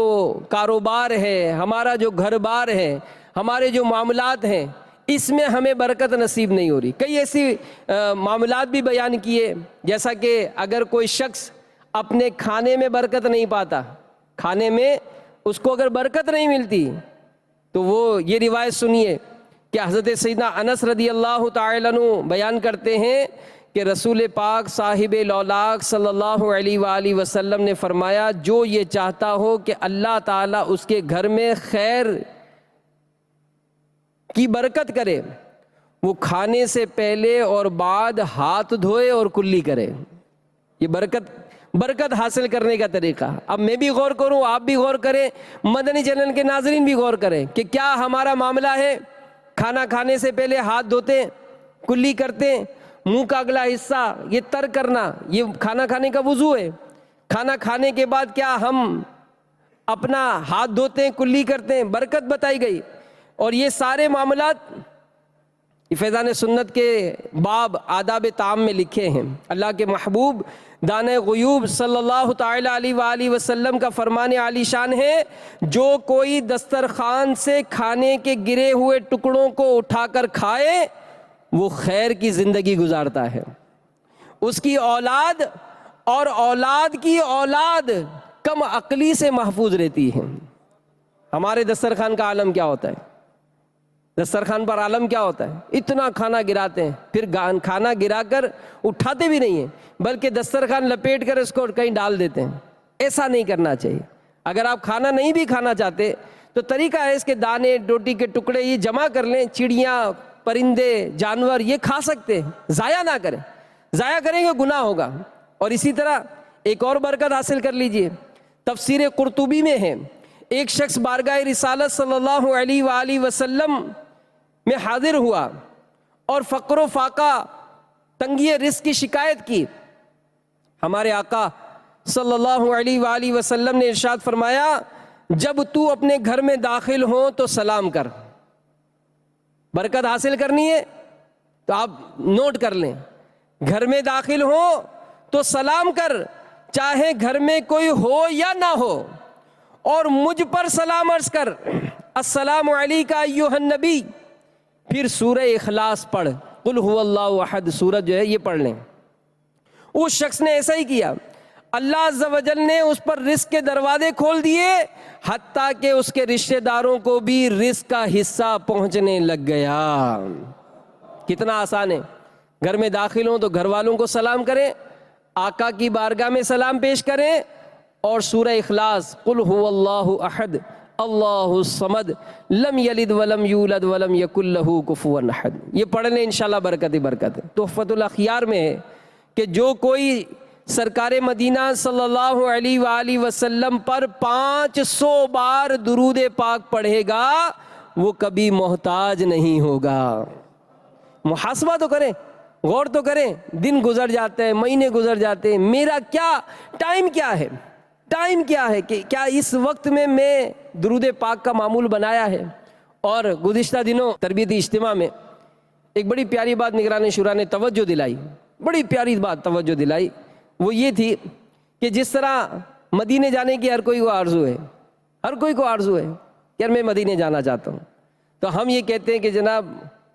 کاروبار ہے، ہمارا جو گھر بار ہے، ہمارے جو معاملات ہیں، اس میں ہمیں برکت نصیب نہیں ہو رہی۔ کئی ایسی معاملات بھی بیان کیے، جیسا کہ اگر کوئی شخص اپنے کھانے میں برکت نہیں پاتا، کھانے میں اس کو اگر برکت نہیں ملتی، تو وہ یہ روایت سنیے کہ حضرت سیدنا انس رضی اللہ تعالی عنہ بیان کرتے ہیں کہ رسول پاک صاحب لولاک صلی اللہ علیہ وآلہ وسلم نے فرمایا جو یہ چاہتا ہو کہ اللہ تعالیٰ اس کے گھر میں خیر کی برکت کرے، وہ کھانے سے پہلے اور بعد ہاتھ دھوئے اور کلی کرے۔ یہ برکت حاصل کرنے کا طریقہ۔ اب میں بھی غور کروں، آپ بھی غور کریں، مدنی چینل کے ناظرین بھی غور کریں کہ کیا ہمارا معاملہ ہے کھانا کھانے سے پہلے ہاتھ دھوتے، کلی کرتے، منہ کا اگلا حصہ یہ تر کرنا، یہ کھانا کھانے کا وضو ہے۔ کھانا کھانے کے بعد کیا ہم اپنا ہاتھ دھوتے ہیں، کلی کرتے ہیں، برکت بتائی گئی۔ اور یہ سارے معاملات فیضان سنت کے باب آداب طعام میں لکھے ہیں۔ اللہ کے محبوب دانِ غیوب صلی اللہ تعالی علیہ وآلہ وسلم کا فرمان عالی شان ہے، جو کوئی دسترخوان سے کھانے کے گرے ہوئے ٹکڑوں کو اٹھا کر کھائے وہ خیر کی زندگی گزارتا ہے، اس کی اولاد اور اولاد کی اولاد کم عقلی سے محفوظ رہتی ہے۔ ہمارے دسترخوان کا عالم کیا ہوتا ہے؟ دسترخوان پر عالم کیا ہوتا ہے؟ اتنا کھانا گراتے ہیں، پھر کھانا گرا کر اٹھاتے بھی نہیں ہیں، بلکہ دسترخوان لپیٹ کر اس کو کہیں ڈال دیتے ہیں۔ ایسا نہیں کرنا چاہیے۔ اگر آپ کھانا نہیں بھی کھانا چاہتے تو طریقہ ہے اس کے دانے روٹی کے ٹکڑے یہ جمع کر لیں، چڑیاں پرندے جانور یہ کھا سکتے ہیں، ضائع نہ کریں، ضائع کریں گے گناہ ہوگا۔ اور اسی طرح ایک اور برکت حاصل کر لیجئے، تفسیر قرطبی میں ہے، ایک شخص بارگاہ رسالت صلی اللہ علیہ وآلہ وسلم میں حاضر ہوا اور فقر و فاقہ تنگی رزق کی شکایت کی۔ ہمارے آقا صلی اللہ علیہ وآلہ وسلم نے ارشاد فرمایا جب تو اپنے گھر میں داخل ہو تو سلام کر۔ برکت حاصل کرنی ہے تو آپ نوٹ کر لیں، گھر میں داخل ہو تو سلام کر، چاہے گھر میں کوئی ہو یا نہ ہو، اور مجھ پر سلام عرض کر، السلام علیکہ ایھا النبی۔ پھر سورہ اخلاص پڑھ، قل هو اللہ احد سورت جو ہے یہ پڑھ لیں۔ اس شخص نے ایسا ہی کیا، اللہ عز و جل نے اس پر رزق کے دروازے کھول دیے، حتیٰ کہ اس کے رشتہ داروں کو بھی رزق کا حصہ پہنچنے لگ گیا۔ کتنا آسان ہے، گھر میں داخل ہوں تو گھر والوں کو سلام کریں، آقا کی بارگاہ میں سلام پیش کریں، اور سورہ اخلاص قل هو اللہ احد اللہ الصمد لم یلد ولم یولد ولم یکن لہ کفوا احد، یہ پڑھ لیں انشاءاللہ برکت ہی برکت ہے۔ تحفۃ الاخیار میں ہے کہ جو کوئی سرکار مدینہ صلی اللہ علیہ وآلہ وسلم پر 500 بار درود پاک پڑھے گا وہ کبھی محتاج نہیں ہوگا۔ محاسبہ تو کریں، غور تو کریں، دن گزر جاتے ہیں، مہینے گزر جاتے ہیں، میرا کیا ٹائم کیا ہے، ٹائم کیا ہے کہ کیا اس وقت میں درود پاک کا معمول بنایا ہے۔ اور گزشتہ دنوں تربیتی اجتماع میں ایک بڑی پیاری بات نگران شورا نے توجہ دلائی، بڑی پیاری بات توجہ دلائی، وہ یہ تھی کہ جس طرح مدینے جانے کی ہر کوئی کو آرزو ہے، ہر کوئی کو آرزو ہے کہ یار میں مدینے جانا چاہتا ہوں، تو ہم یہ کہتے ہیں کہ جناب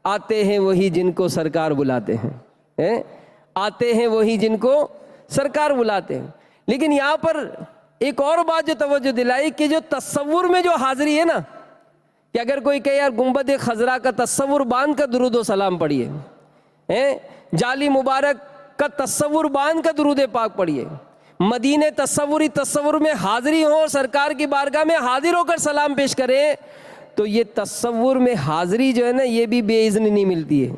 آتے ہیں وہی جن کو سرکار بلاتے ہیں، آتے ہیں وہی جن کو سرکار بلاتے ہیں۔ لیکن یہاں پر ایک اور بات جو توجہ دلائی کہ جو تصور میں جو حاضری ہے نا، کہ اگر کوئی کہے یار گنبد خضرا کا تصور باندھ کر درود و سلام پڑھیے، جالی مبارک کا تصور باندھ کر درود پاک پڑھیے، مدینے تصور میں حاضری ہو اور سرکار کی بارگاہ میں حاضر ہو کر سلام پیش کرے، تو یہ تصور میں حاضری جو ہے نا یہ بھی بے اذن نہیں ملتی ہے،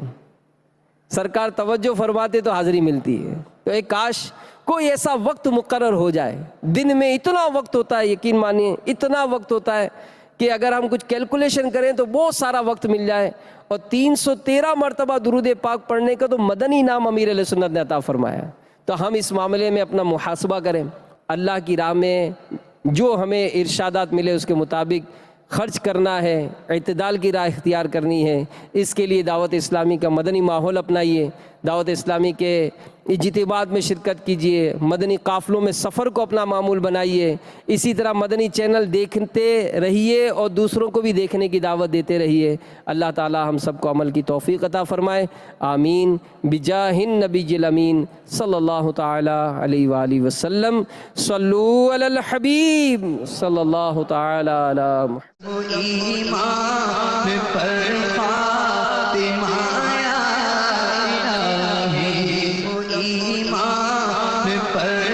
سرکار توجہ فرماتے تو حاضری ملتی ہے۔ تو ایک کاش کوئی ایسا وقت مقرر ہو جائے، دن میں اتنا وقت ہوتا ہے، یقین مانیے اتنا وقت ہوتا ہے کہ اگر ہم کچھ کیلکولیشن کریں تو بہت سارا وقت مل جائے، اور 313 مرتبہ درود پاک پڑھنے کا تو مدنی نام امیر علیہ سنت نے عطا فرمایا۔ تو ہم اس معاملے میں اپنا محاسبہ کریں، اللہ کی راہ میں جو ہمیں ارشادات ملے اس کے مطابق خرچ کرنا ہے، اعتدال کی راہ اختیار کرنی ہے۔ اس کے لیے دعوت اسلامی کا مدنی ماحول اپنائیے، دعوت اسلامی کے اجتماعات میں شرکت کیجیے، مدنی قافلوں میں سفر کو اپنا معمول بنائیے، اسی طرح مدنی چینل دیکھتے رہیے اور دوسروں کو بھی دیکھنے کی دعوت دیتے رہیے۔ اللہ تعالی ہم سب کو عمل کی توفیق عطا فرمائے، آمین، بجاہ النبی الامین صلی اللہ تعالی علیہ وآلہ وسلم۔ صلو علی الحبیب صلی اللہ تعالی علی محمد۔ ایمان پر خاتمہ یا الہی، ایمان پر